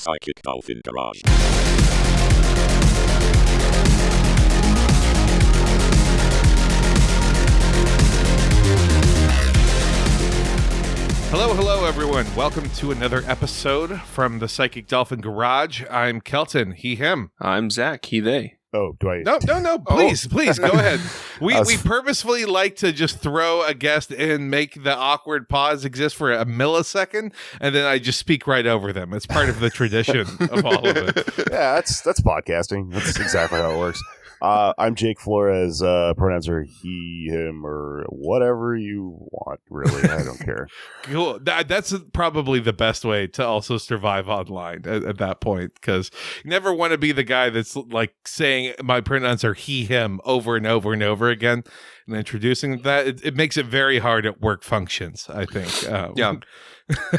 Psychic Dolphin Garage. Hello, everyone. Welcome to another episode from the Psychic Dolphin Garage. I'm Kelton, he, him. I'm Zach, he, they. Oh, do I? No. Please, go ahead. We purposefully like to just throw a guest in, make the awkward pause exist for a millisecond, and then I just speak right over them. It's part of the tradition of all of it. Yeah, that's podcasting. That's exactly how it works. I'm Jake Flores. Pronouns are he, him, or whatever you want, really. I don't care. Cool. That's probably the best way to also survive online at that point, because you never want to be the guy that's like saying my pronouns are he, him over and over and over again and introducing that. It makes it very hard at work functions, I think. Yeah.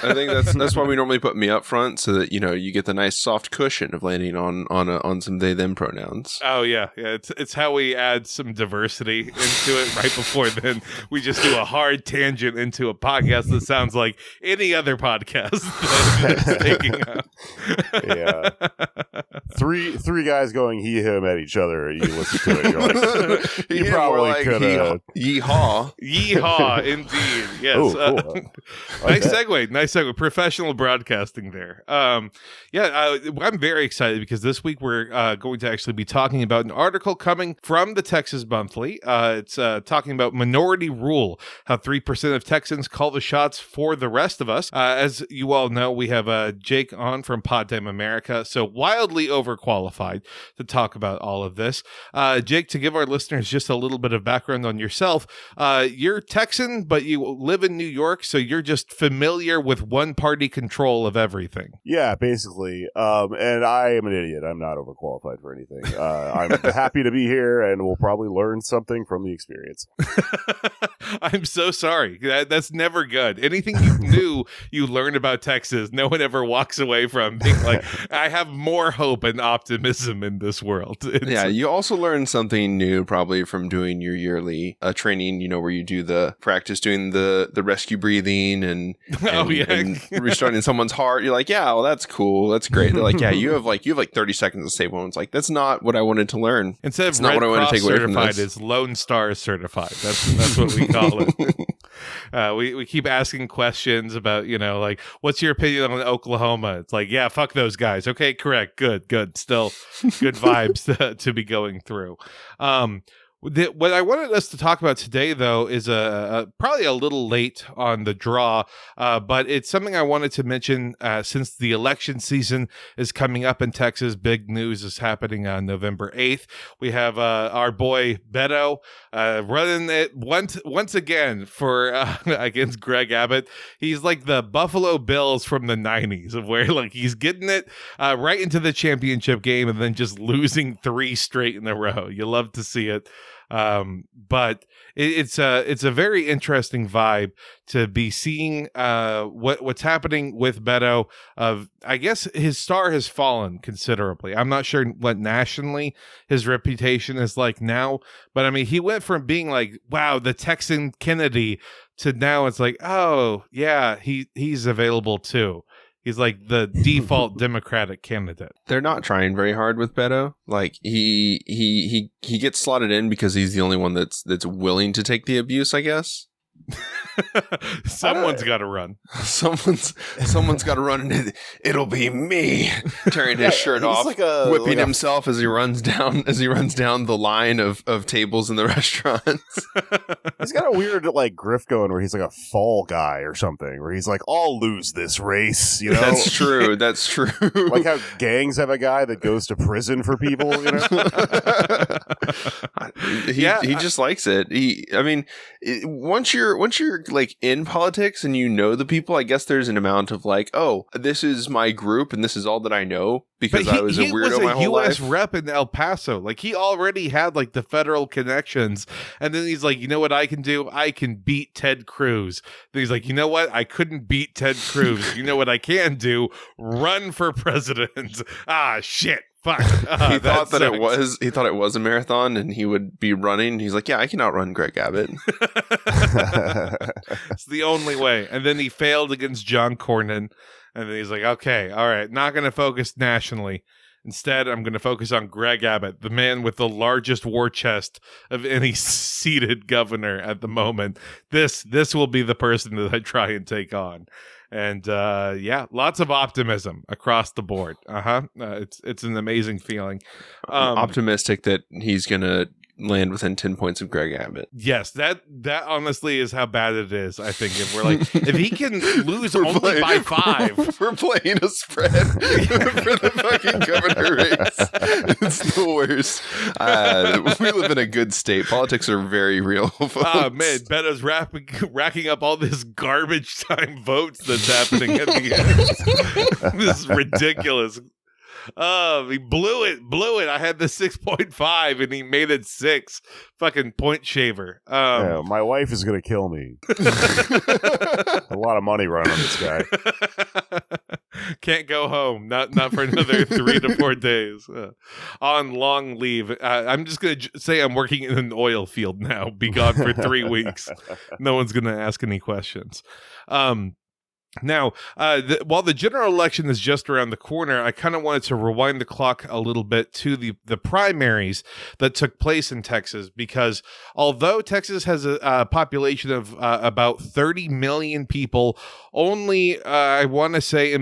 I think that's why we normally put me up front, so that you get the nice soft cushion of landing on some they them pronouns. Oh yeah. It's how we add some diversity into it. Right before then, we just do a hard tangent into a podcast that sounds like any other podcast that's taking up. Yeah, three guys going he him at each other. You listen to it, you're like, you probably could have yeehaw, indeed. Yes. Ooh, cool. Nice segue. Professional broadcasting there. I'm very excited because this week we're going to actually be talking about an article coming from the Texas Monthly. It's talking about minority rule, how 3% of Texans call the shots for the rest of us. As you all know, we have Jake on from Pod Time America, so wildly overqualified to talk about all of this. Jake, to give our listeners just a little bit of background on yourself, you're Texan, but you live in New York, so you're just familiar with one-party control of everything. Yeah, basically. And I am an idiot. I'm not overqualified for anything. I'm happy to be here, and we'll probably learn something from the experience. I'm so sorry. That's never good. Anything you learn about Texas, no one ever walks away from being like, I have more hope and optimism in this world. Yeah, you also learn something new probably from doing your yearly training, where you do the practice doing the rescue breathing and restarting someone's heart. You're like, yeah, well, that's cool. That's great. They're like, yeah, you have 30 seconds to save one. It's like, that's not what I wanted to learn. Instead of it's not Red what I want Cross to take away from certified, this. it's Lone Star certified. That's what we call it. We keep asking questions about, what's your opinion on Oklahoma? It's like, yeah, fuck those guys. Okay, correct. Good. Still good vibes to be going through. What I wanted us to talk about today, though, is probably a little late on the draw, but it's something I wanted to mention since the election season is coming up in Texas. Big news is happening on November 8th. We have our boy Beto running it once again for against Greg Abbott. He's like the Buffalo Bills from the 90s, of where he's getting it right into the championship game and then just losing 3 straight in a row. You love to see it. But it's a very interesting vibe to be seeing what's happening with Beto. I guess his star has fallen considerably. I'm not sure what nationally his reputation is like now, but I mean, he went from being like, wow, the Texan Kennedy, to now it's like, oh yeah, he's available too. He's like the default Democratic candidate. They're not trying very hard with Beto. Like he gets slotted in because he's the only one that's willing to take the abuse, I guess. Someone's got to run. Someone's got to run, and it'll be me. Tearing his shirt off, whipping himself as he runs down the line of tables in the restaurants. He's got a weird grift going where he's like a fall guy or something, where he's like, I'll lose this race. That's true. Like how gangs have a guy that goes to prison for people. He just likes it. Once you're like in politics and the people, I guess there's an amount of like, oh, this is my group and this is all that I know because I was a weirdo my whole life. He was a U.S. rep in El Paso. Like, he already had like the federal connections, and then he's like, you know what I can do? I can beat Ted Cruz. Then he's like, you know what? I couldn't beat Ted Cruz. You know what I can do? Run for president. Shit. Fuck. He thought it was a marathon and he would be running. He's like, yeah, I can outrun Greg Abbott. It's the only way. And then he failed against John Cornyn. And then he's like, okay, all right, not going to focus nationally. Instead, I'm going to focus on Greg Abbott, the man with the largest war chest of any seated governor at the moment. This will be the person that I try and take on. And lots of optimism across the board. It's an amazing feeling. I'm optimistic that he's going to land within 10 points of Greg Abbott. Yes, that honestly is how bad it is. I think if we're like, if he can lose only by 5, we're playing a spread for the fucking governor race. It's the worst. We live in a good state. Politics are very real, folks. Oh man, Beto's racking up all this garbage time votes that's happening at the end. This is ridiculous. He blew it. I had the 6.5 and he made it 6. Fucking point shaver. Yeah, my wife is gonna kill me. A lot of money running on this guy. Can't go home. Not for another 3 to 4 days. On long leave. I'm just gonna say I'm working in an oil field now. Be gone for 3 weeks. No one's gonna ask any questions. Now, while the general election is just around the corner, I kind of wanted to rewind the clock a little bit to the primaries that took place in Texas, because although Texas has a population of about 30 million people, only I want to say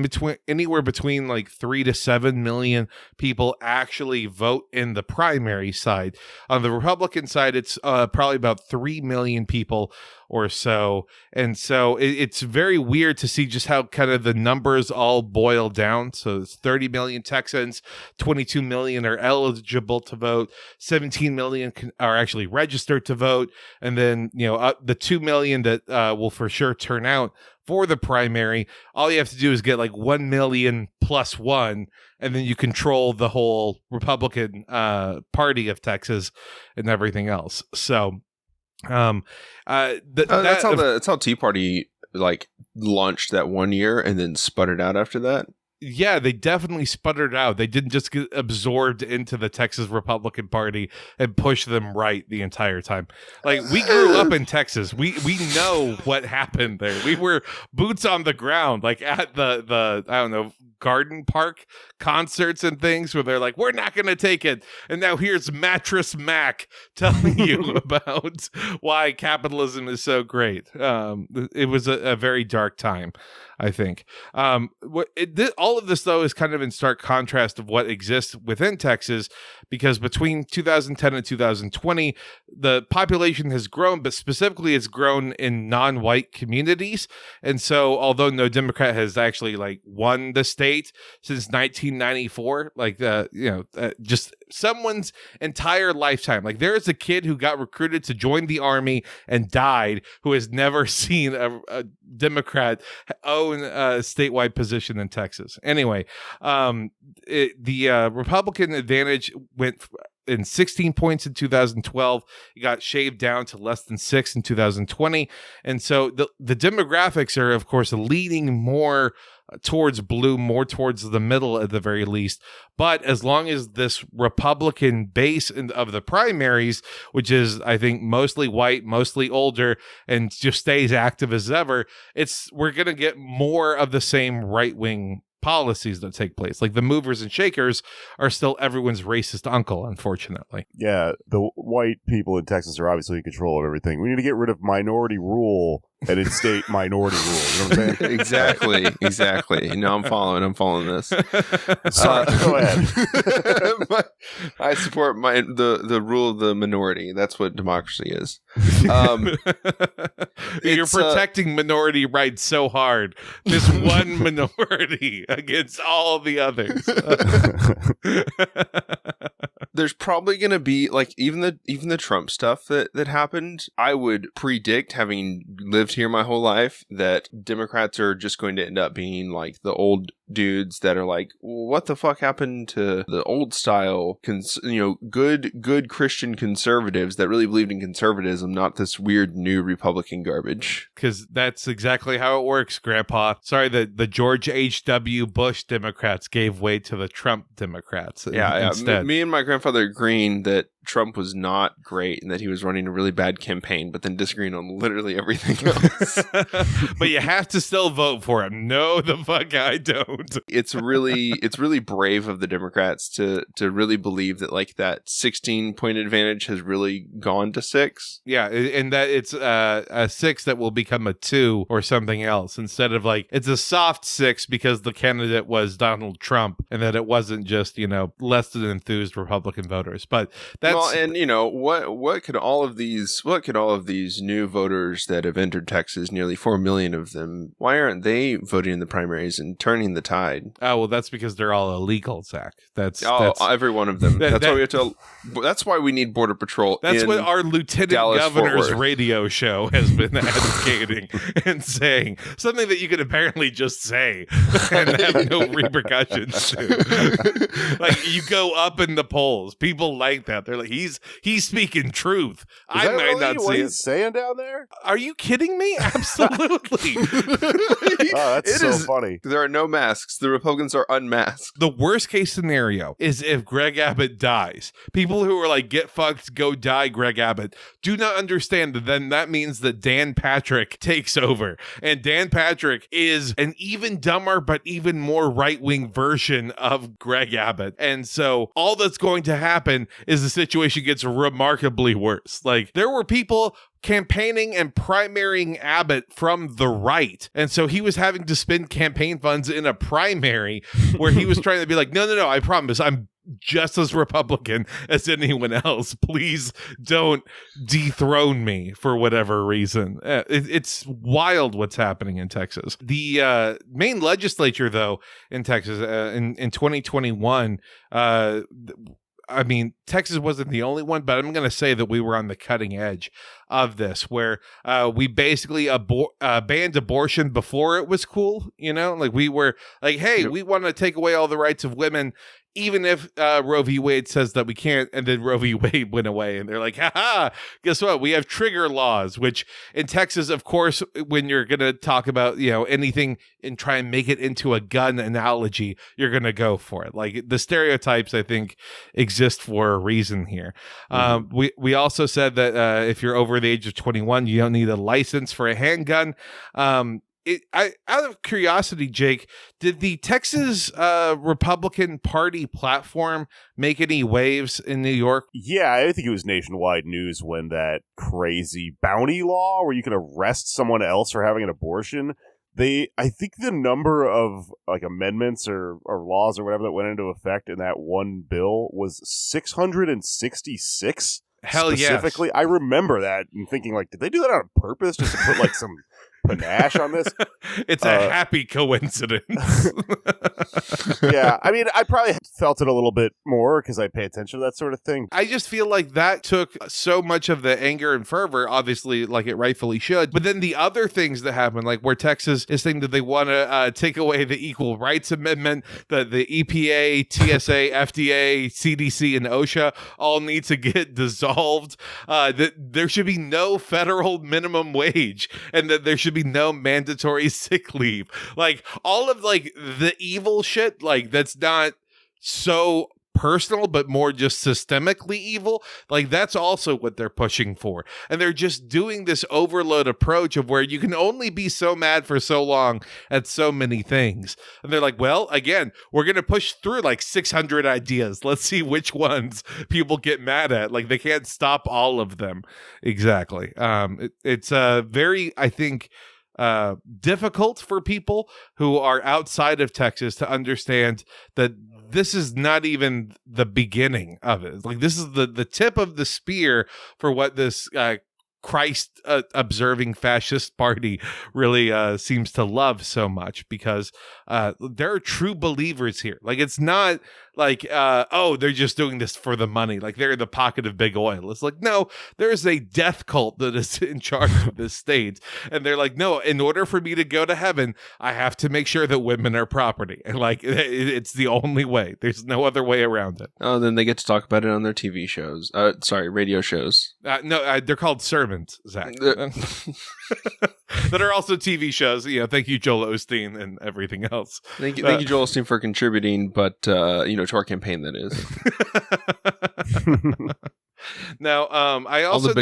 anywhere between like 3 to 7 million people actually vote in the primary side. On the Republican side, it's probably about 3 million people or so. And so it's very weird to see just how kind of the numbers all boil down. So it's 30 million Texans, 22 million are eligible to vote, 17 million are actually registered to vote. And then, the 2 million that will for sure turn out for the primary, all you have to do is get like 1 million plus 1, and then you control the whole Republican party of Texas and everything else. So that's how Tea Party like launched that one year and then sputtered out after that. Yeah, they definitely sputtered out. They didn't just get absorbed into the Texas Republican Party and push them right the entire time. Like, we grew up in Texas. We know what happened there. We were boots on the ground, like at the I don't know, garden park concerts and things where they're like, we're not going to take it. And now here's Mattress Mac telling you about why capitalism is so great. It was a very dark time, I think. All of this, though, is kind of in stark contrast of what exists within Texas, because between 2010 and 2020, the population has grown, but specifically it's grown in non-white communities. And so although no Democrat has actually like won the state since 1994, just someone's entire lifetime. Like, there is a kid who got recruited to join the army and died who has never seen a Democrat own a statewide position in Texas. Anyway, the Republican advantage went in 16 points in 2012. It got shaved down to less than 6 in 2020. And so the demographics are, of course, leaning more towards blue, more towards the middle at the very least. But as long as this Republican base of the primaries, which is, I think, mostly white, mostly older, and just stays active as ever, we're going to get more of the same right-wing policies that take place. Like, the movers and shakers are still everyone's racist uncle, unfortunately. Yeah, the white people in Texas are obviously in control of everything. We need to get rid of minority rule and instate minority rule. You know what I'm saying? Exactly. No, I'm following this. Sorry, go ahead. I support the rule of the minority. That's what democracy is. You're protecting minority rights so hard. This one minority against all the others. There's probably going to be, like, even the Trump stuff that happened. I would predict, having lived here my whole life, that Democrats are just going to end up being like the old dudes that are like, what the fuck happened to the old style, good Christian conservatives that really believed in conservatism, not this weird new Republican garbage. Because that's exactly how it works, Grandpa. Sorry that the George H.W. Bush Democrats gave way to the Trump Democrats. Instead. Me and my grandfather agreeing that Trump was not great and that he was running a really bad campaign, but then disagreeing on literally everything else. But you have to still vote for him. No, the fuck I don't. It's really brave of the Democrats to really believe that like that 16-point advantage has really gone to 6. Yeah, and that it's a 6 that will become a 2 or something else, instead of like it's a soft 6 because the candidate was Donald Trump and that it wasn't just, less than enthused Republican voters. But that's and what could all of these new voters that have entered Texas, nearly 4 million of them, why aren't they voting in the primaries and turning the tide? Oh, well, that's because they're all illegal, Zach. That's every one of them. That's why we have to. That's why we need Border Patrol. That's what our Lieutenant Governor's radio show has been advocating and saying, something that you can apparently just say and have no repercussions to. Like, you go up in the polls, people like that. They're like, he's speaking truth. I might really not see he's saying down there. Are you kidding me? Absolutely. That's funny. There are no masks. The Republicans are unmasked. The worst case scenario is if Greg Abbott dies. People who are like, get fucked, go die, Greg Abbott, do not understand that then that means that Dan Patrick takes over. And Dan Patrick is an even dumber but even more right-wing version of Greg Abbott. And so all that's going to happen is the situation gets remarkably worse. Like, there were people campaigning and primarying Abbott from the right. And so he was having to spend campaign funds in a primary where he was trying to be like, no, I promise I'm just as Republican as anyone else. Please don't dethrone me for whatever reason. It's wild what's happening in Texas. The main legislature, though, in Texas in 2021, I mean, Texas wasn't the only one, but I'm going to say that we were on the cutting edge of this, where we basically banned abortion before it was cool. Like, we were like, hey, we want to take away all the rights of women, even if Roe v. Wade says that we can't. And then Roe v. Wade went away and they're like, haha, guess what? We have trigger laws, which in Texas, of course, when you're going to talk about, anything and try and make it into a gun analogy, you're going to go for it. Like, the stereotypes, I think, exist for a reason here. We also said that if you're over the age of 21, you don't need a license for a handgun. Out of curiosity, Jake, did the Texas Republican Party platform make any waves in New York? Yeah, I think it was nationwide news when that crazy bounty law where you can arrest someone else for having an abortion. I think the number of like amendments or laws or whatever that went into effect in that one bill was 666. Hell specifically. Yes. I remember that and thinking, like, did they do that on purpose just to put like some panache on this? It's a happy coincidence. Yeah, I mean, I probably felt it a little bit more because I pay attention to that sort of thing. I just feel like that took so much of the anger and fervor, obviously, like it rightfully should. But then the other things that happen, like where Texas is saying that they want to take away the Equal Rights Amendment, that the EPA, TSA, FDA, CDC, and OSHA all need to get dissolved, that there should be no federal minimum wage, and that there should be no mandatory sick leave. Like, all of like the evil shit, like that's not so personal but more just systemically evil, like that's also what they're pushing for. And they're just doing this overload approach of where you can only be so mad for so long at so many things. And they're like, well, again, we're going to push through like 600 ideas. Let's see which ones people get mad at. Like, they can't stop all of them. Exactly. It's very, I think, difficult for people who are outside of Texas to understand that this is not even the beginning of it. Like, this is the tip of the spear for what this Christ observing fascist party really seems to love so much, because there are true believers here. Like, it's not like, they're just doing this for the money. Like, they're in the pocket of big oil. It's like, no, there's a death cult that is in charge of this state. And they're like, no, in order for me to go to heaven, I have to make sure that women are property. And like, it's the only way. There's no other way around it. Oh, then they get to talk about it on their TV shows. Radio shows. No, they're called sermons, Zach. That are also TV shows. Thank you, Joel Osteen, and everything else. Thank you, Joel Osteen, for contributing, but to our campaign, that is. Now, I also all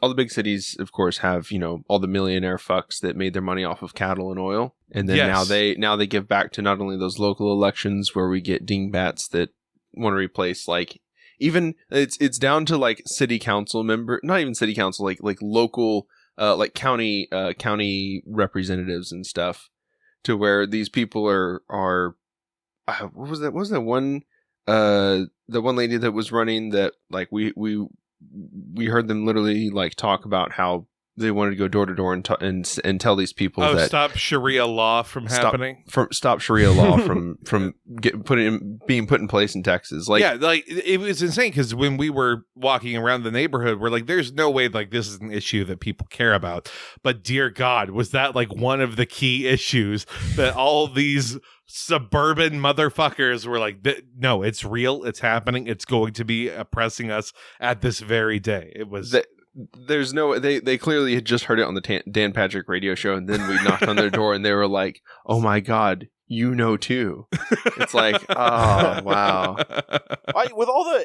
the big cities, of course, have all the millionaire fucks that made their money off of cattle and oil, and then now they give back to not only those local elections where we get dingbats that want to replace, like, even it's down to like city council member, not even city council, like local like county representatives and stuff, to where these people are what was that one the one lady that was running that, like, we heard them literally like talk about how they wanted to go door to door and tell these people that stop Sharia law from happening. Stop Sharia law from being put in place in Texas. Like, yeah, like, it was insane, because when we were walking around the neighborhood, we're like, there's no way like this is an issue that people care about. But dear God, was that like one of the key issues that all these suburban motherfuckers were like, no, it's real, it's happening, it's going to be oppressing us at this very day. It was. There's no, they clearly had just heard it on the Dan Patrick radio show, and then we knocked on their door and they were like, oh my God, too. It's like, oh, wow. With all the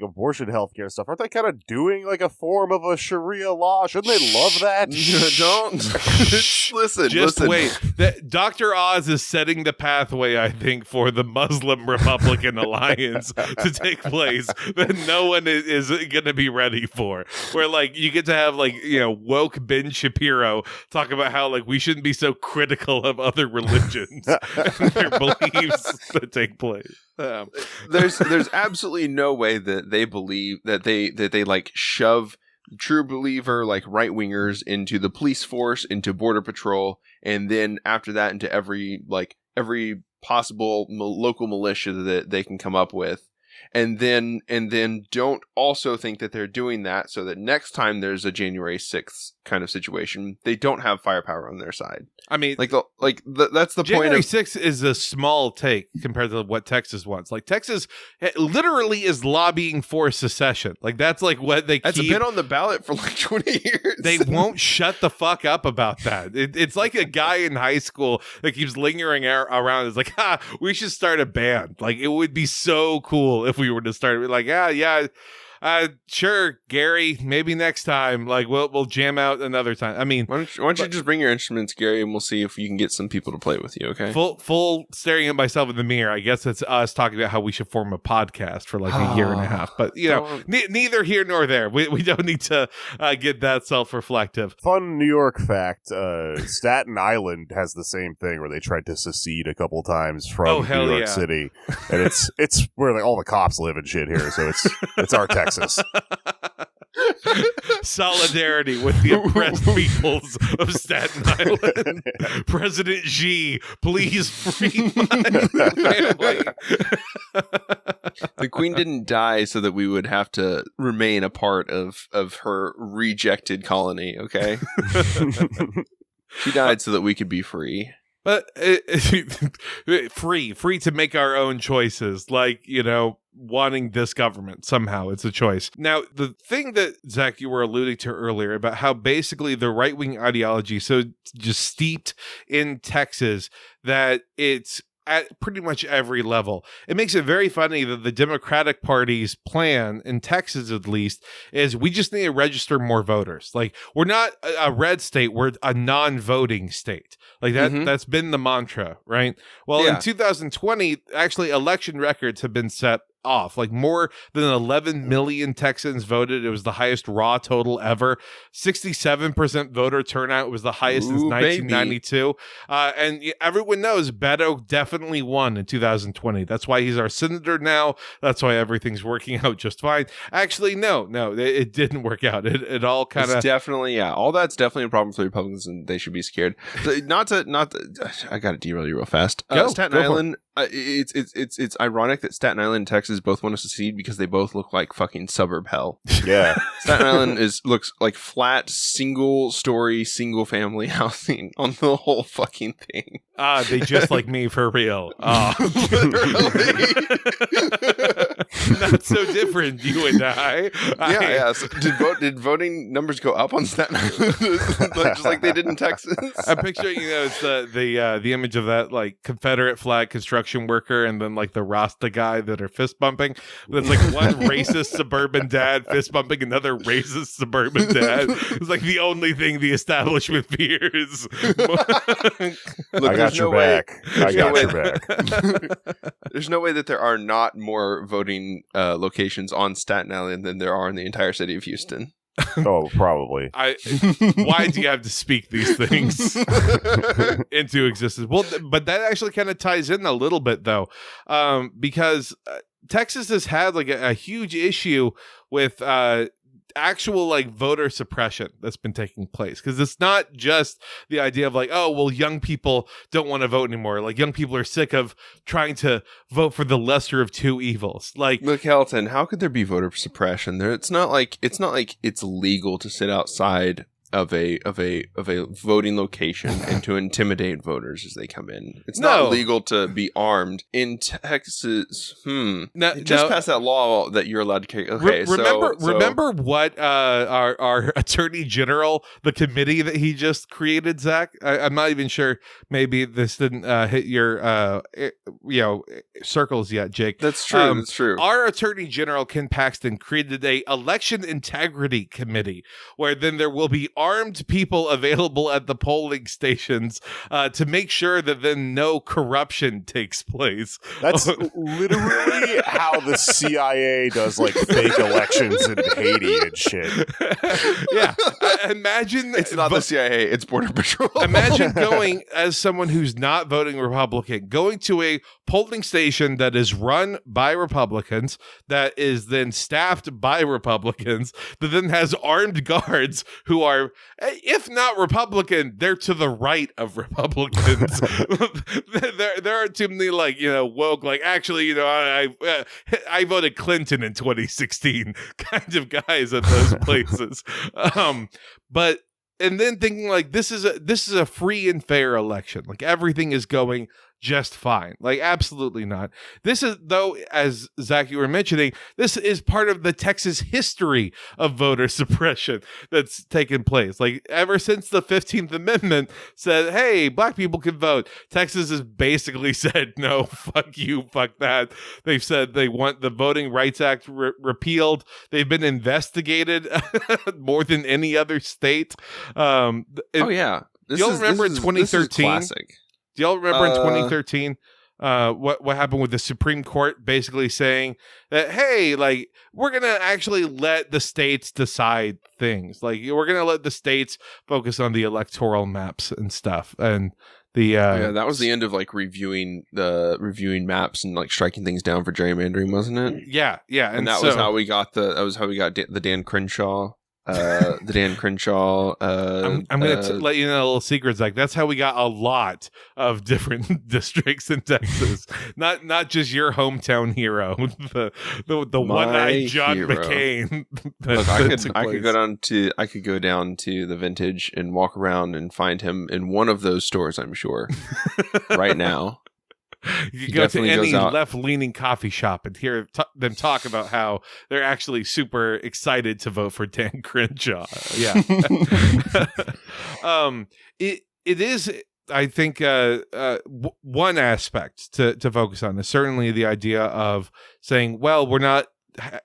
abortion healthcare stuff, aren't they kind of doing like a form of a Sharia law? Shouldn't they love that? Don't listen. Wait. Dr. Oz is setting the pathway, I think, for the Muslim Republican alliance to take place that no one is going to be ready for. Where, like, you get to have, like, woke Ben Shapiro talk about how, like, we shouldn't be so critical of other religions and their beliefs that take place. There's absolutely no way that they believe that they like shove true believer like right wingers into the police force, into border patrol, and then after that into every possible local militia that they can come up with. And then don't also think that they're doing that so that next time there's a January 6th kind of situation, they don't have firepower on their side. I mean, that's the January point. January 6th is a small take compared to what Texas wants. Like, Texas literally is lobbying for secession. Like, that's like what they That's been on the ballot for like 20 years. They won't shut the fuck up about that. It's like a guy in high school that keeps lingering around. It's like, we should start a band. Like, it would be so cool if we were to start. Like, sure, Gary, maybe next time. Like, we'll jam out another time. I mean, why don't you just bring your instruments, Gary, and we'll see if you can get some people to play with you. Okay. Full staring at myself in the mirror. I guess it's us talking about how we should form a podcast for like a year and a half. But neither here nor there. We don't need to get that self-reflective. Fun New York fact: Staten Island has the same thing, where they tried to secede a couple times from New York City, and it's where all the cops live and shit here. So it's our Texas. Solidarity with the oppressed peoples of Staten Island. President Xi, please free my family. The Queen didn't die so that we would have to remain a part of her rejected colony, okay? She died so that we could be free. But free to make our own choices, like, wanting this government. Somehow it's a choice. Now, the thing that, Zach, you were alluding to earlier about how basically the right-wing ideology so just steeped in Texas that it's at pretty much every level. It makes it very funny that the Democratic Party's plan, in Texas at least, is we just need to register more voters. Like, we're not a red state, we're a non-voting state. Like, that's been the mantra, right? Well, in 2020, actually, election records have been set off. Like more than 11 million Texans voted. It was the highest raw total ever. 67% voter turnout was the highest since 1992. And everyone knows Beto definitely won in 2020. That's why he's our senator now. That's why everything's working out just fine. Actually, no, it didn't work out. It all kind of definitely, all that's definitely a problem for the Republicans, and they should be scared. So I got to derail you real fast. Staten Island. It's ironic that Staten Island and Texas both want to secede because they both look like fucking suburb hell. Yeah, Staten Island looks like flat, single story, single family housing on the whole fucking thing. They just like me for real. Not so different, you and I. Yeah. So did voting numbers go up on Staten Island, just like they did in Texas? I'm picturing, it's the image of that like Confederate flag construction worker, and then like the Rasta guy that are fist bumping. That's like one racist suburban dad fist bumping another racist suburban dad. It's like the only thing the establishment fears. Look, I got your back. I got your back. There's no way that there are not more voting locations on Staten Island than there are in the entire city of Houston. Oh, probably. Why do you have to speak these things into existence? Well, but that actually kind of ties in a little bit, though, because Texas has had like a huge issue with actual like voter suppression that's been taking place, because it's not just the idea of like, oh well, young people don't want to vote anymore. Like young people are sick of trying to vote for the lesser of two evils. Like, look, Kelton, how could there be voter suppression there? It's not like it's legal to sit outside of a voting location and to intimidate voters as they come in. It's not legal to be armed in Texas. Passed that law that you're allowed to carry. Okay, remember what our attorney general, the committee that he just created, Zach? I'm not even sure. Maybe this didn't hit your circles yet, Jake. That's true. That's true. Our attorney general, Ken Paxton, created a election integrity committee where then there will be armed people available at the polling stations to make sure that then no corruption takes place. That's literally how the CIA does like fake elections in Haiti and shit. Yeah. Imagine it's not the CIA, it's Border Patrol. Imagine going as someone who's not voting Republican, going to a polling station that is run by Republicans, that is then staffed by Republicans, that then has armed guards who are, if not Republican, they're to the right of Republicans. there are too many like, woke, like actually, I voted Clinton in 2016 kind of guys at those places. And then thinking like this is a free and fair election. Like everything is going just fine. Like absolutely not. This is, though, as Zach, you were mentioning, this is part of the Texas history of voter suppression that's taken place. Like ever since the 15th Amendment said, hey, black people can vote, Texas has basically said, no, fuck you, fuck that. They've said they want the Voting Rights Act repealed. They've been investigated more than any other state. Oh yeah. Y'all remember in 2013? Classic. Do y'all remember in 2013 what happened with the Supreme Court basically saying that, hey, like, we're going to actually let the states decide things. Like, we're going to let the states focus on the electoral maps and stuff. And that was the end of like reviewing maps and like striking things down for gerrymandering, wasn't it? Yeah. And that was how we got the Dan Crenshaw. I'm going to let you know a little secret, like that's how we got a lot of different districts in Texas. Not just your hometown hero, the one-eyed John hero. McCain. Look, I could go down to the Vintage and walk around and find him in one of those stores, I'm sure, right now. You can go to any left-leaning coffee shop and hear them talk about how they're actually super excited to vote for Dan Crenshaw. Yeah. It is, I think, one aspect to focus on is certainly the idea of saying, well,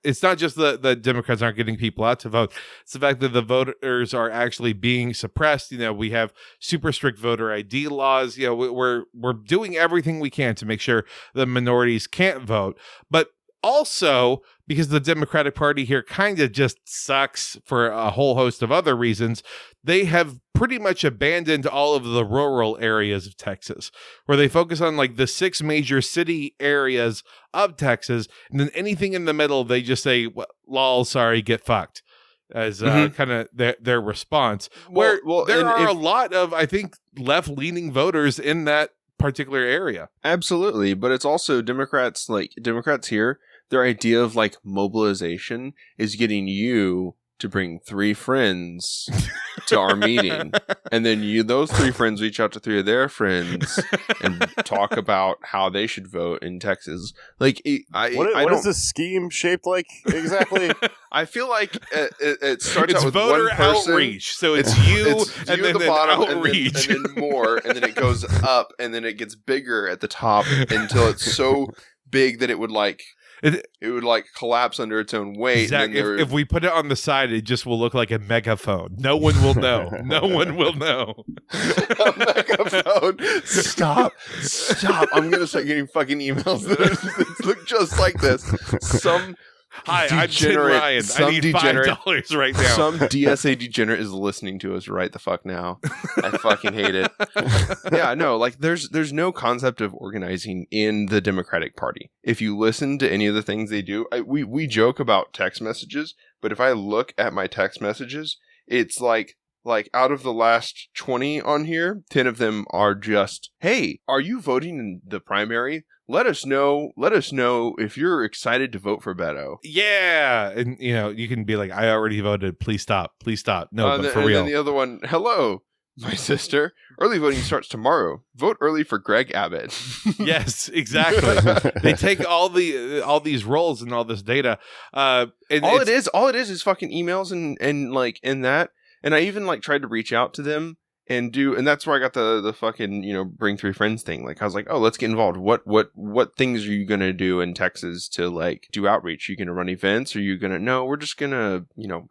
it's not just the Democrats aren't getting people out to vote. It's the fact that the voters are actually being suppressed. We have super strict voter ID laws. We're doing everything we can to make sure the minorities can't vote. But also, because the Democratic Party here kind of just sucks for a whole host of other reasons, they have pretty much abandoned all of the rural areas of Texas, where they focus on like the 6 major city areas of Texas, and then anything in the middle, they just say, well, lol, sorry, get fucked, as kind of their response. There are a lot of, I think, left-leaning voters in that particular area. Absolutely, but it's also Democrats here, their idea of like mobilization is getting you to bring 3 friends to our meeting, and then those 3 friends reach out to 3 of their friends and talk about how they should vote in Texas. Like, what is this scheme shaped like exactly? I feel like it starts out with voter one person, outreach, so it's you and then the bottom, outreach, and then more, and then it goes up, and then it gets bigger at the top until it's so big that it would collapse under its own weight. Zach, if we put it on the side, it just will look like a megaphone. No one will know. No one will know. A megaphone. Stop. I'm going to start getting fucking emails that look just like this. Hi, I'm Tim Ryan. I need $5 right now. Some DSA degenerate is listening to us right the fuck now. I fucking hate it. Yeah, no, like there's no concept of organizing in the Democratic Party. If you listen to any of the things they do, we joke about text messages, but if I look at my text messages, it's like out of the last 20 on here, 10 of them are just, hey, are you voting in the primary? Let us know if you're excited to vote for Beto. Yeah. And, you can be like, I already voted. Please stop. No, but for real. And then the other one, hello, my sister. Early voting starts tomorrow. Vote early for Greg Abbott. Yes, exactly. They take all these roles and all this data. And all it is fucking emails and that. And I even tried to reach out to them. And that's where I got the fucking, bring 3 friends thing. Like, I was like, oh, let's get involved. What things are you going to do in Texas to do outreach? Are you going to run events? Or are you going to, no, we're just going to,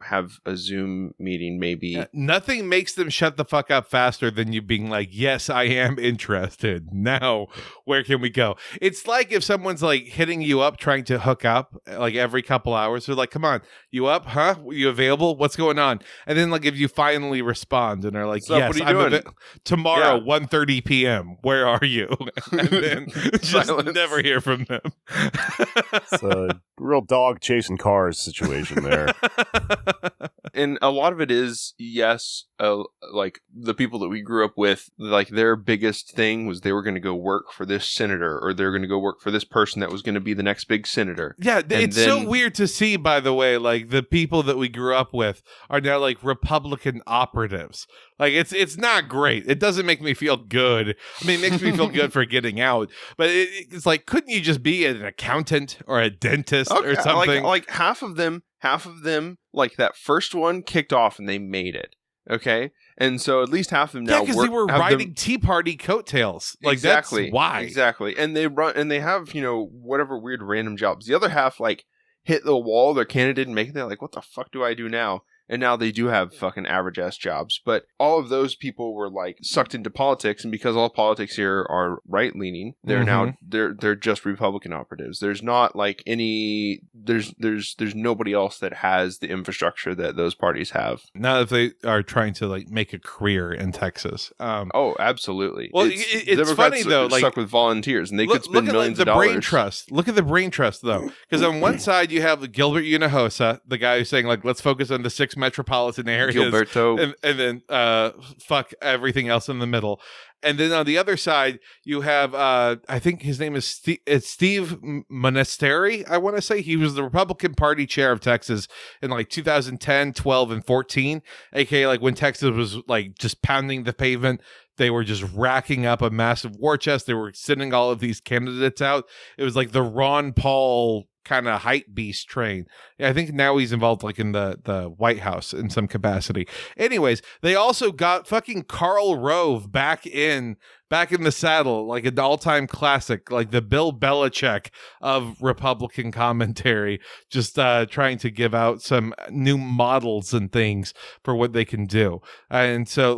have a Zoom meeting maybe. Yeah, nothing makes them shut the fuck up faster than you being like, yes, I am interested. Now, where can we go? It's like if someone's hitting you up, trying to hook up every couple hours. They're like, come on, you up? Huh? You available? What's going on? And then if you finally respond and are like, yes, I'm tomorrow, 1:30 p.m. Where are you? And then just never hear from them. It's a real dog chasing cars situation there. And a lot of it is, yes, the people that we grew up with, their biggest thing was they were going to go work for this senator, or they're going to go work for this person that was going to be the next big senator. Yeah, it's so weird to see, by the way, the people that we grew up with are now Republican operatives. It's not great. It doesn't make me feel good. I mean, it makes me feel good for getting out, but it's couldn't you just be an accountant or a dentist or something? Half of them, that first one kicked off and they made it. Okay. And so at least half of them now because they were riding Tea Party coattails. Exactly. That's why. Exactly. And they have, whatever weird random jobs. The other half, hit the wall, their candidate didn't make it. They're like, what the fuck do I do now? And now they do have fucking average ass jobs. But all of those people were sucked into politics, and because all politics here are right leaning, they're now they're just Republican operatives. There's not any there's nobody else that has the infrastructure that those parties have. Not if they are trying to make a career in Texas. Oh, absolutely. Well, it's funny though. Stuck with volunteers, and they could spend millions of dollars. Brain trust. Look at the brain trust though, because on one side you have Gilbert Hinojosa, the guy who's saying let's focus on the 6 metropolitan areas, Gilberto, and then fuck everything else in the middle. And then on the other side, you have I think his name is Steve Monasteri. I want to say he was the Republican Party chair of Texas in 2010, 12, and 14. AKA when Texas was just pounding the pavement. They were just racking up a massive war chest. They were sending all of these candidates out. It was like the Ron Paul kind of hype beast train. I think now he's involved in the White House in some capacity. Anyways, they also got fucking Karl Rove back in the saddle, an all-time classic, the Bill Belichick of Republican commentary, just trying to give out some new models and things for what they can do. And so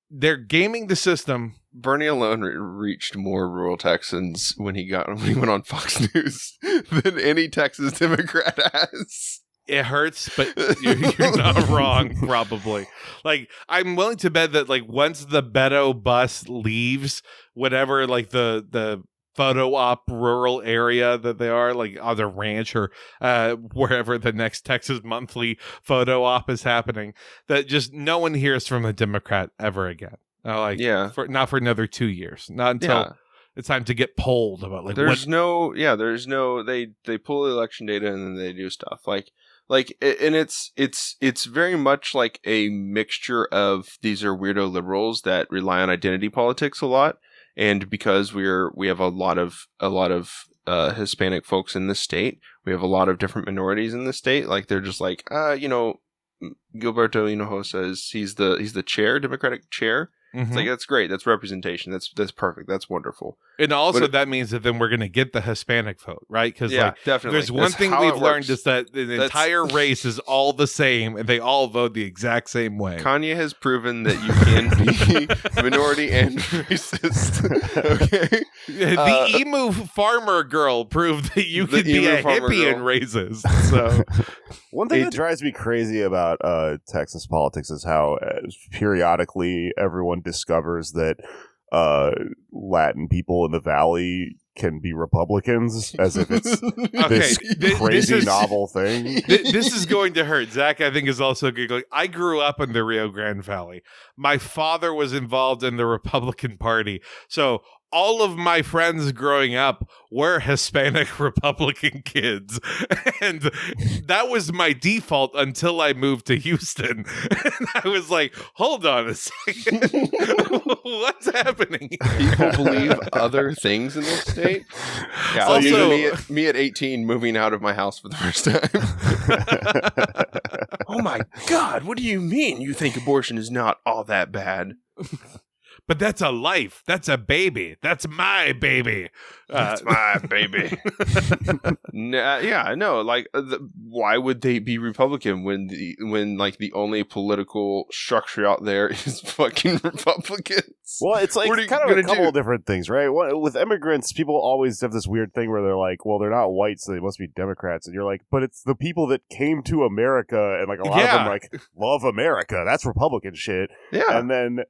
they're gaming the system. Bernie alone reached more rural Texans when he went on Fox News than any Texas Democrat has. It hurts, but you're not wrong, probably. Like, I'm willing to bet that, like, once the Beto bus leaves whatever, like, the photo op rural area that they are, like, on the ranch or wherever the next Texas Monthly photo op is happening, that just no one hears from a Democrat ever again. Not for another 2 years. Not until it's time to get polled about, like, they pull the election data and then they do stuff and it's very much like a mixture of these are weirdo liberals that rely on identity politics a lot, and because we have a lot of Hispanic folks in the state, we have a lot of different minorities in the state. Like, they're just like, Gilberto Hinojosa he's the chair, Democratic chair. Mm-hmm. It's like, that's great. That's representation. That's perfect. That's wonderful. And also that means that then we're going to get the Hispanic vote, right? Because definitely. There's one thing we've learned is that the entire race is all the same and they all vote the exact same way. Kanye has proven that you can be minority and racist. Okay. The emu farmer girl proved that you could be a hippie and racist. So one thing that drives me crazy about Texas politics is how periodically everyone discovers that Latin people in the Valley can be Republicans, as if it's this crazy novel thing. This is going to hurt. Zach, I think, is also giggling. I grew up in the Rio Grande Valley. My father was involved in the Republican Party. So all of my friends growing up were Hispanic Republican kids. And that was my default until I moved to Houston. And I was like, hold on a second. What's happening? People believe other things in this state. Yeah, also, me at 18 moving out of my house for the first time. Oh my God, what do you mean you think abortion is not all that bad? But that's a life. That's a baby. That's my baby. That's my baby. Why would they be Republican when the only political structure out there is fucking Republicans? Well, it's like kind of a couple of different things, right? With immigrants, people always have this weird thing where they're like, well, they're not white, so they must be Democrats. And you're like, but it's the people that came to America, and like a lot of them like love America. That's Republican shit. Yeah. And then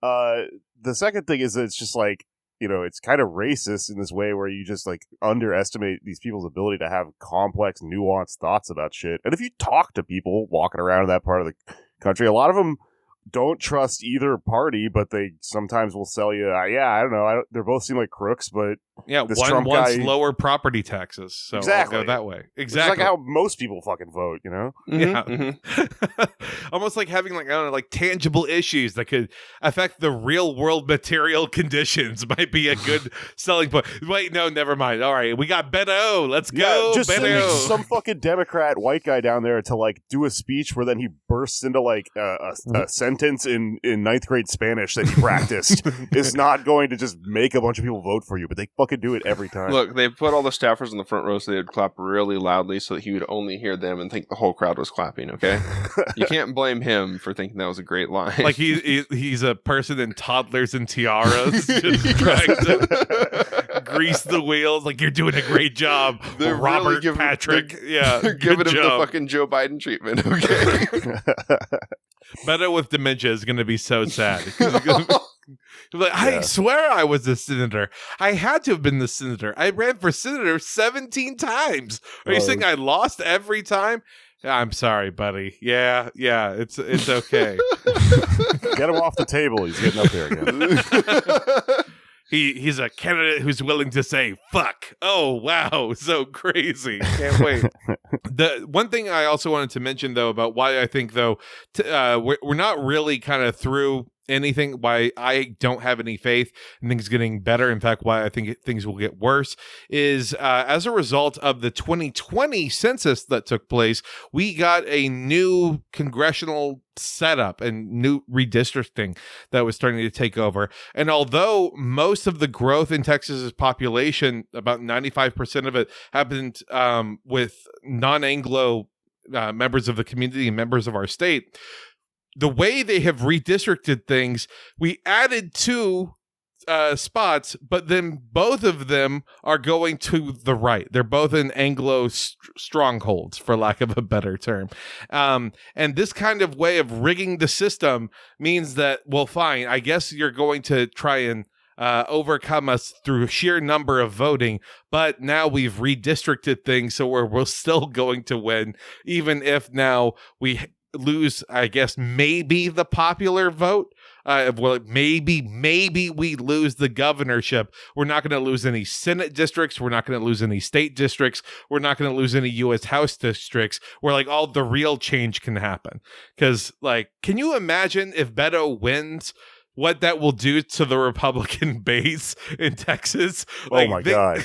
the second thing is that it's just like, it's kind of racist in this way where you just like underestimate these people's ability to have complex, nuanced thoughts about shit. And if you talk to people walking around in that part of the country, a lot of them don't trust either party, but they sometimes will sell you, I don't know, they both seem like crooks, but this one Trump wants guy, lower property taxes, so exactly. I'll go that way. Exactly. It's like how most people fucking vote, Mm-hmm, yeah. Mm-hmm. Almost like having tangible issues that could affect the real world material conditions might be a good selling point. Wait, no, never mind. All right, we got Beto. Let's go, just Beto. Some fucking Democrat white guy down there to like do a speech where then he bursts into like a sentence in ninth grade Spanish that he practiced is not going to just make a bunch of people vote for you, but they fucking do it every time. Look, they put all the staffers in the front row so they would clap really loudly so that he would only hear them and think the whole crowd was clapping, okay? You can't blame him for thinking that was a great line. Like he's a person in toddlers and tiaras just trying to grease the wheels. Like, you're doing a great job, they're Robert really Patrick. They're giving him the fucking Joe Biden treatment, okay? Beto with dementia is going to be so sad. Like, I swear I was a senator. I had to have been the senator. I ran for senator 17 times. Are you saying I lost every time? I'm sorry, buddy. Yeah, it's okay. Get him off the table. He's getting up there again. He's a candidate who's willing to say fuck. Oh, wow. So crazy. Can't wait. The one thing I also wanted to mention, though, about why I think, though, we're not really kind of through anything, why I don't have any faith in things getting better. In fact, why I think things will get worse is as a result of the 2020 census that took place, we got a new congressional setup and new redistricting that was starting to take over. And although most of the growth in Texas's population, about 95% of it, happened with non-Anglo members of the community and members of our state, the way they have redistricted things, we added 2 spots, but then both of them are going to the right. They're both in Anglo strongholds, for lack of a better term. And this kind of way of rigging the system means that, well, fine, I guess you're going to try and overcome us through sheer number of voting, but now we've redistricted things, so we're still going to win, even if now we lose, I guess, maybe the popular vote. Well, maybe we lose the governorship. We're not going to lose any Senate districts. We're not going to lose any state districts. We're not going to lose any U.S. House districts where like all the real change can happen. Because like, can you imagine if Beto wins, what that will do to the Republican base in Texas? Like, oh my God.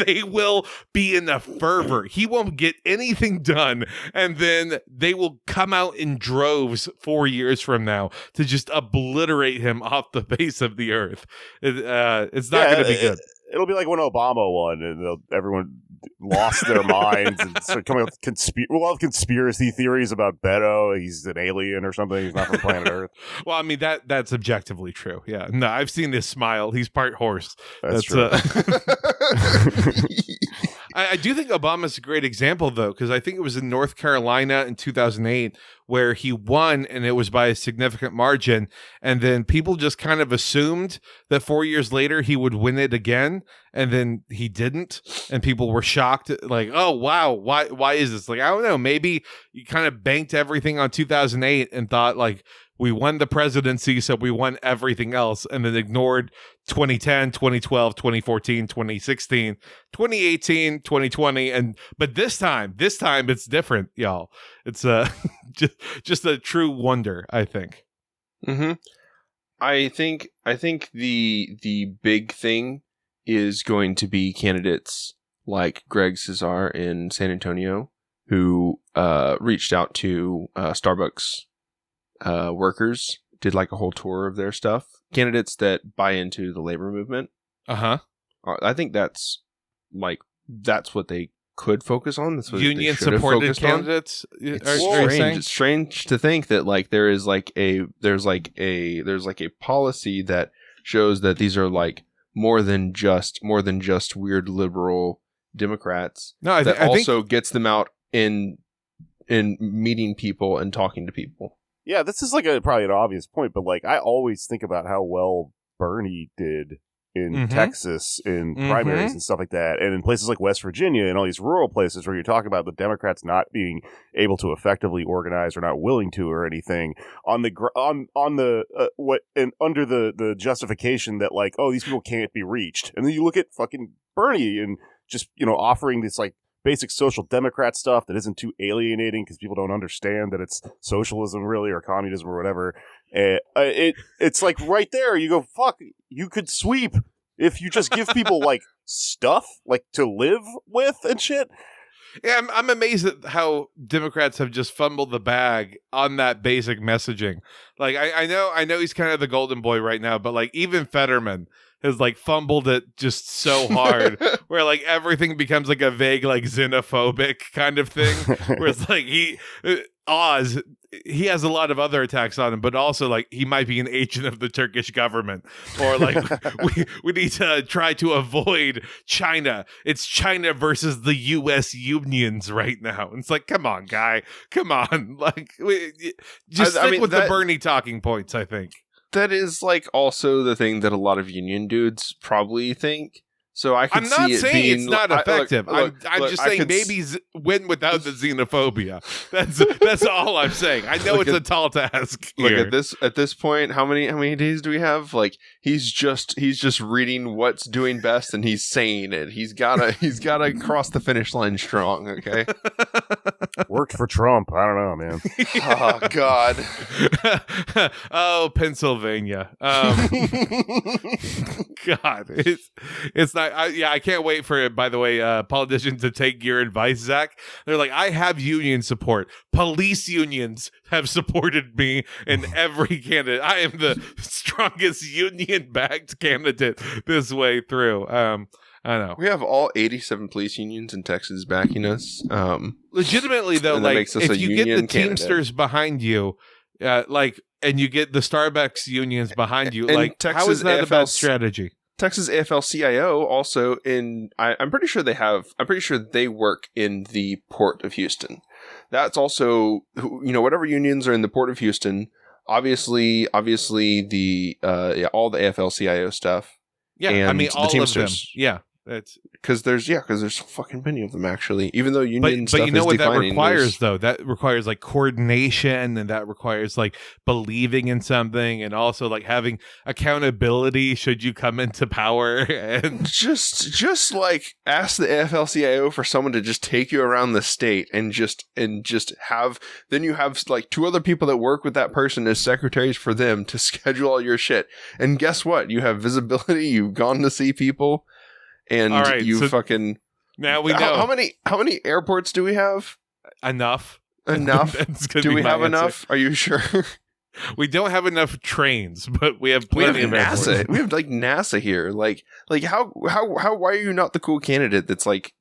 They will be in a fervor. He won't get anything done. And then they will come out in droves 4 years from now to just obliterate him off the face of the earth. It's not going to be good. It'll be like when Obama won and everyone lost their minds and started coming up with we'll have conspiracy theories about Beto. He's an alien or something. He's not from planet Earth. Well, I mean, that's objectively true. Yeah. No, I've seen this smile. He's part horse. That's true. I do think Obama's a great example, though, because I think it was in North Carolina in 2008 where he won, and it was by a significant margin. And then people just kind of assumed that 4 years later he would win it again, and then he didn't. And people were shocked, like, "Oh wow, why is this?" Like, I don't know. Maybe you kind of banked everything on 2008 and thought like, we won the presidency, so we won everything else, and then ignored 2010, 2012, 2014, 2016, 2018, 2020, but this time it's different, y'all. It's just a true wonder, I think. Mm-hmm. I think the big thing is going to be candidates like Greg Cesar in San Antonio, who reached out to Starbucks workers, did like a whole tour of their stuff. Candidates that buy into the labor movement. I think that's what they could focus on. That's what union supported candidates. It's strange to think that like there's a policy that shows that these are like more than just weird liberal Democrats. No, I think gets them out in meeting people and talking to people. Yeah, this is like probably an obvious point, but like I always think about how well Bernie did in Texas in primaries and stuff like that, and in places like West Virginia and all these rural places where you're talking about the Democrats not being able to effectively organize or not willing to or anything under the justification that like, oh, these people can't be reached, and then you look at fucking Bernie and just offering this like basic social democrat stuff that isn't too alienating because people don't understand that it's socialism really or communism or whatever. It's like right there you go, fuck, you could sweep if you just give people like stuff like to live with and shit. Yeah, I'm amazed at how Democrats have just fumbled the bag on that basic messaging. Like I know he's kind of the golden boy right now, but like even Fetterman has like fumbled it just so hard where like everything becomes like a vague like xenophobic kind of thing where it's like Oz, he has a lot of other attacks on him, but also like he might be an agent of the Turkish government, or like we need to try to avoid China. It's China versus the U.S. unions right now. It's like, come on, guy, come on, like stick with the Bernie talking points. I think that is like also the thing that a lot of union dudes probably think. So I'm not saying it's not effective. Look, I'm just saying maybe win without the xenophobia. That's all I'm saying. I know it's a tall task. Look at this point. How many days do we have? Like he's just reading what's doing best and he's saying it. He's gotta cross the finish line strong. Okay. Worked for Trump. I don't know, man. Oh God. Oh, Pennsylvania. God, it's not. I can't wait for it. By the way, politicians to take your advice, Zach. They're like, I have union support. Police unions have supported me in every candidate. I am the strongest union-backed candidate this way through. I know. We have all 87 police unions in Texas backing us. Legitimately, though, like if you get the Teamsters behind you, Like, and you get the Starbucks unions behind you. And Like, Texas how is that a bad AFL strategy? Texas AFL-CIO also I'm pretty sure they work in the Port of Houston. That's also, whatever unions are in the Port of Houston, obviously the all the AFL-CIO stuff. Yeah, and I mean, all the of them. Teamsters. Yeah. Because there's so fucking many of them, actually. Even though union But stuff you know is what declining, that requires, though? That requires like coordination, and that requires like believing in something, and also like having accountability should you come into power. And just like ask the AFL-CIO for someone to just take you around the state and just have, then you have like 2 other people that work with that person as secretaries for them to schedule all your shit. And guess what? You have visibility. You've gone to see people. And all right, you so fucking now we know how many airports do we have? Enough. Do we have enough? Are you sure? We don't have enough trains, but we have plenty of NASA. airports. We have like NASA here. Like how why are you not the cool candidate that's like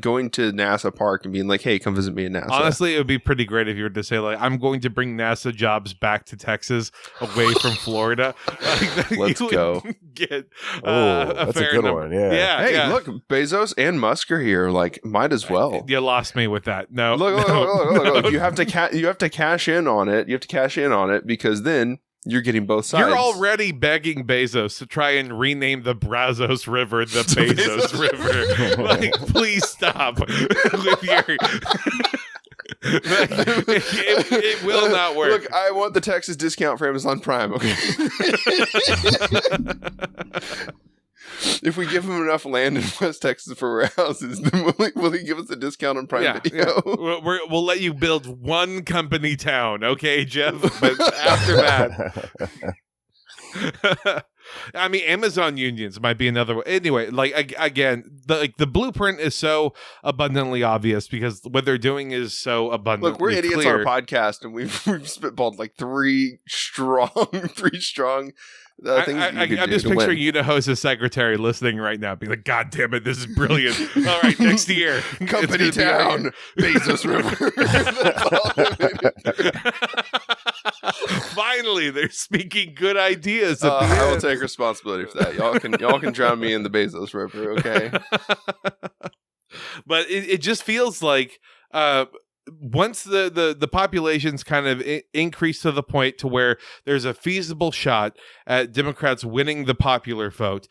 going to NASA Park and being like, hey, come visit me in NASA? Honestly, it would be pretty great if you were to say, like, I'm going to bring NASA jobs back to Texas away from Florida. Let's go. Get that's a good one. Yeah. Hey, look, Bezos and Musk are here. Like, might as well. You lost me with that. No. Look. You have to cash in on it. You have to cash in on it because then you're getting both sides. You're already begging Bezos to try and rename the Brazos River the Bezos River. Like, please stop with your... it will not work. Look, I want the Texas discount for Amazon Prime. Okay. If we give him enough land in West Texas for warehouses, then will he give us a discount on Prime Video? Yeah. We'll let you build one company town, okay, Jeff? But after that... I mean, Amazon unions might be another way. Anyway, like, again, the blueprint is so abundantly obvious because what they're doing is so abundantly Look, we're idiots clear. on our podcast, and we've spitballed like three strong things. I'm just picturing you to host a secretary listening right now, being like, "God damn it, this is brilliant! All right, next year, company town, Bezos River." Finally, they're speaking good ideas. I will take responsibility for that. Y'all can drown me in the Bezos River, okay? But it just feels like once the populations kind of increase to the point to where there's a feasible shot at Democrats winning the popular vote,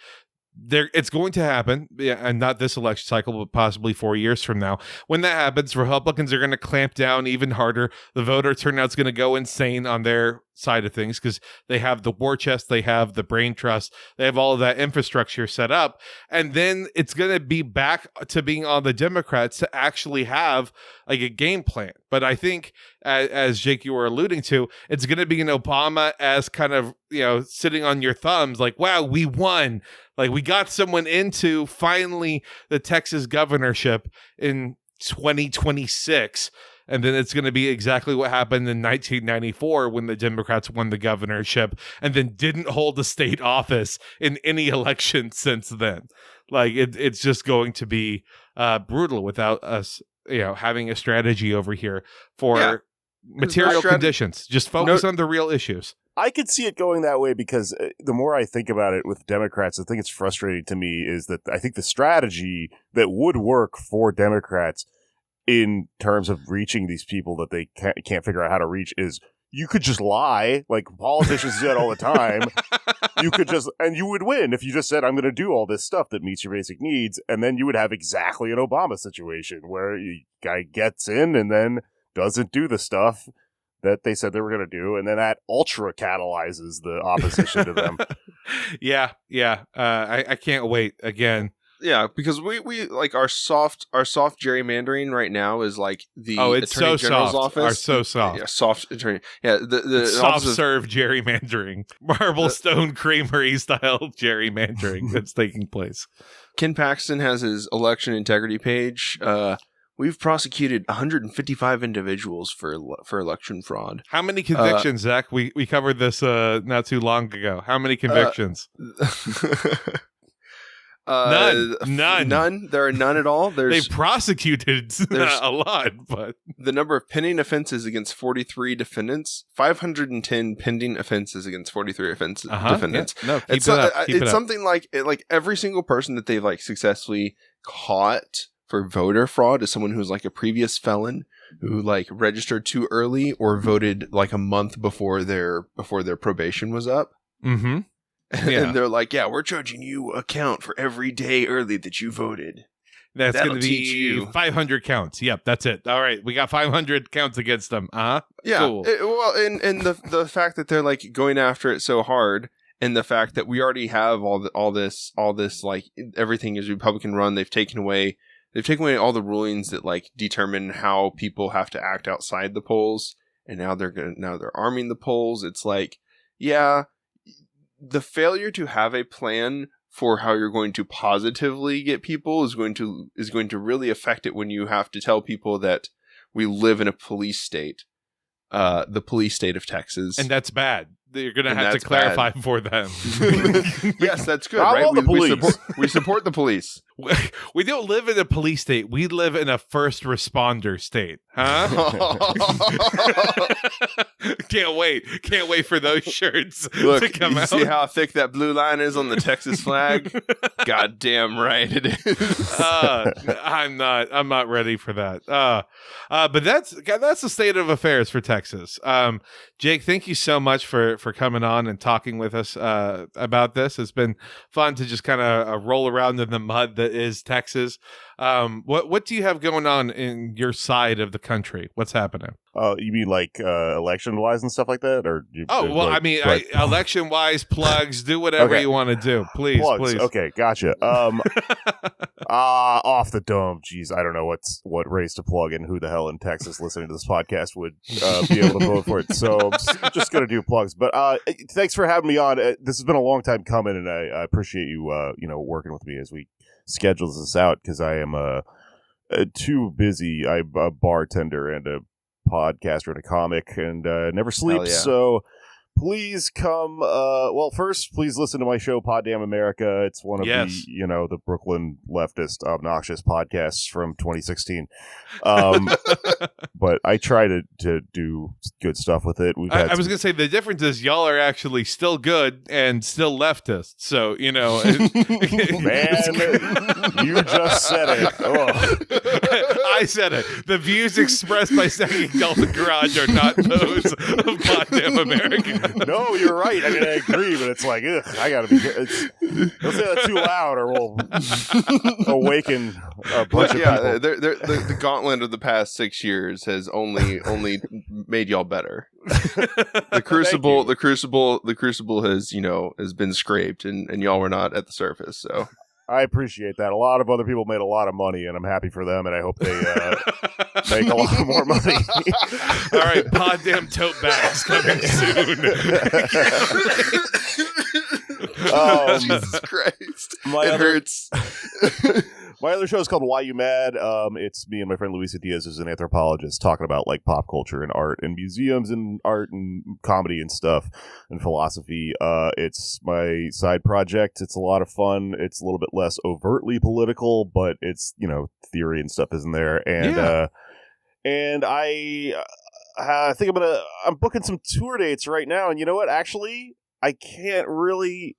it's going to happen, and not this election cycle, but possibly 4 years from now. When that happens, Republicans are going to clamp down even harder. The voter turnout's going to go insane on their side of things because they have the war chest, they have the brain trust, they have all of that infrastructure set up, and then it's going to be back to being on the Democrats to actually have like a game plan. But I think, as Jake, you were alluding to, it's going to be an Obama as kind of, sitting on your thumbs, like, wow, we won. Like, we got someone into finally the Texas governorship in 2026. And then it's going to be exactly what happened in 1994 when the Democrats won the governorship and then didn't hold a state office in any election since then. Like, it's just going to be brutal without us, having a strategy over here for material conditions. Just focus on the real issues. I could see it going that way because the more I think about it with Democrats, the thing that's frustrating to me is that I think the strategy that would work for Democrats in terms of reaching these people that they can't figure out how to reach is you could just lie, like politicians do that all the time. You could and you would win if you just said, I'm going to do all this stuff that meets your basic needs. And then you would have exactly an Obama situation where a guy gets in and then doesn't do the stuff that they said they were going to do, and then that ultra catalyzes the opposition to them. Yeah. I can't wait again. Yeah, because we like our soft gerrymandering right now is like the Attorney General's office. Are so soft. Yeah, soft attorney. Yeah, the soft serve gerrymandering, Marble Stone Creamery style gerrymandering that's taking place. Ken Paxton has his election integrity page. We've prosecuted 155 individuals for election fraud. How many convictions, Zach? We covered this not too long ago. How many convictions? None. There are none at all. They prosecuted a lot, but the number of pending offenses against 43 defendants, 510 pending offenses against 43 defendants. Yeah. No, it's something like every single person that they've like successfully caught for voter fraud is someone who's like a previous felon who like registered too early or voted like a month before their probation was up. Mm-hmm. Yeah. And they're like, yeah, we're charging you a count for every day early that you voted. That's going to be 500 counts. Yep, that's it. All right, we got 500 counts against them. Yeah. Cool. And the fact that they're like going after it so hard, and the fact that we already have all this like everything is Republican run. They've taken away all the rulings that like determine how people have to act outside the polls, and now they're arming the polls. It's like, yeah. The failure to have a plan for how you're going to positively get people is going to really affect it when you have to tell people that we live in a police state, the police state of Texas, and that's bad. You're going to have to clarify for them. Yes, that's good. Right? We support the police. We don't live in a police state. We live in a first responder state. Huh? Can't wait for those shirts to come out. See how thick that blue line is on the Texas flag? God damn right it is. I'm not ready for that. But that's the state of affairs for Texas. Jake, thank you so much for coming on and talking with us about this. It's been fun to just kind of roll around in the mud that is Texas. What do you have going on in your side of the country? What's happening? You mean like election wise and stuff like that, or? Election wise, plugs. Do whatever you want to do, please. Plugs. Please. Okay, gotcha. Off the dome. Jeez, I don't know what race to plug and who the hell in Texas listening to this podcast would be able to vote for it. So I'm just gonna do plugs. But thanks for having me on. This has been a long time coming, and I appreciate you working with me as we schedule this out, because I am too busy. I'm a bartender and a podcaster and a comic, and never sleep. Yeah. So please come. First, please listen to my show, Pod Damn America. It's one of the Brooklyn leftist obnoxious podcasts from 2016. But I try to do good stuff with it. I was going to say the difference is y'all are actually still good and still leftist. So, man, you just said it. Oh. I said it. The views expressed by Second Kelton Garage are not those of Pod Damn America. No, you're right. I mean, I agree, but it's like, I gotta be. Don't say that too loud, or we'll awaken a bunch of people. The gauntlet of the past 6 years has only made y'all better. The crucible has been scraped, and y'all were not at the surface. So I appreciate that. A lot of other people made a lot of money, and I'm happy for them, and I hope they make a lot more money. All right, Pod Damn tote bags coming soon. Oh, Jesus Christ. It hurts. My other show is called Why You Mad? It's me and my friend Luisa Diaz, who's an anthropologist, talking about like pop culture and art and museums and art and comedy and stuff and philosophy. It's my side project. It's a lot of fun. It's a little bit less overtly political, but it's, theory and stuff isn't there. And I think I'm booking some tour dates right now. And you know what? Actually, I can't really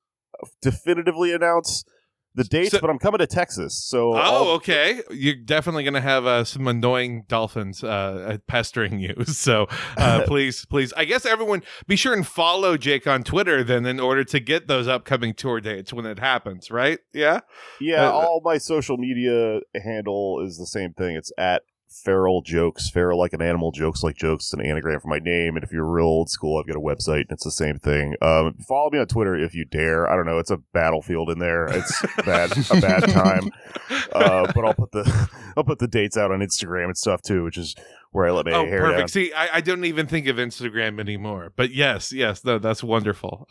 definitively announce the dates, but I'm coming to Texas. So okay. You're definitely going to have some annoying dolphins pestering you. So please, I guess everyone be sure and follow Jake on Twitter then in order to get those upcoming tour dates when it happens, right? Yeah? Yeah, all my social media handle is the same thing. It's at Feral Jokes. Feral like an animal, jokes like jokes. It's an anagram for my name. And if you're real old school, I've got a website and it's the same thing. Follow me on Twitter if you dare. I don't know. It's a battlefield in there. It's a bad time. But I'll put the dates out on Instagram and stuff too, which is where I let my hair perfect. down. See, I don't even think of Instagram anymore. But yes, no, that's wonderful.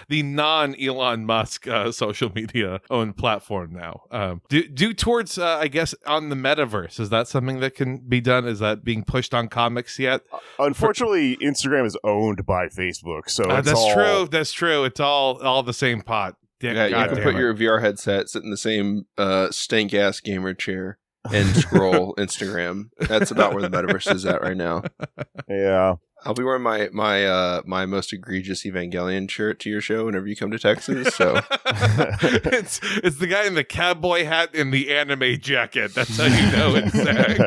The non-Elon Musk social media owned platform now. Do towards, I guess, on the metaverse. Is that something that can be done? Is that being pushed on comics yet? Unfortunately, Instagram is owned by Facebook. So that's true. That's true. It's all the same pot. Yeah, you can put your VR headset, sit in the same stank ass gamer chair, and scroll Instagram. That's about where the metaverse is at right now. Yeah. I'll be wearing my most egregious Evangelion shirt to your show whenever you come to Texas. So it's the guy in the cowboy hat and the anime jacket. That's how you know it's Zach.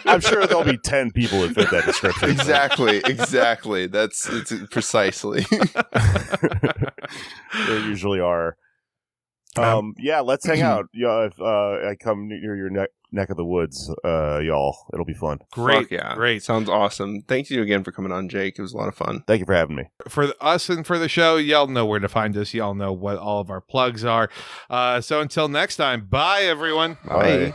I'm sure there'll be 10 people that fit that description. Exactly. It's precisely. There usually are. Yeah, let's hang out. Yeah, if I come near your neck of the woods, y'all, it'll be fun. Great, yeah, great. Sounds awesome. Thank you again for coming on, Jake. It was a lot of fun. Thank you for having me. For us and for the show, y'all know where to find us. Y'all know what all of our plugs are. So until next time, bye, everyone. Bye.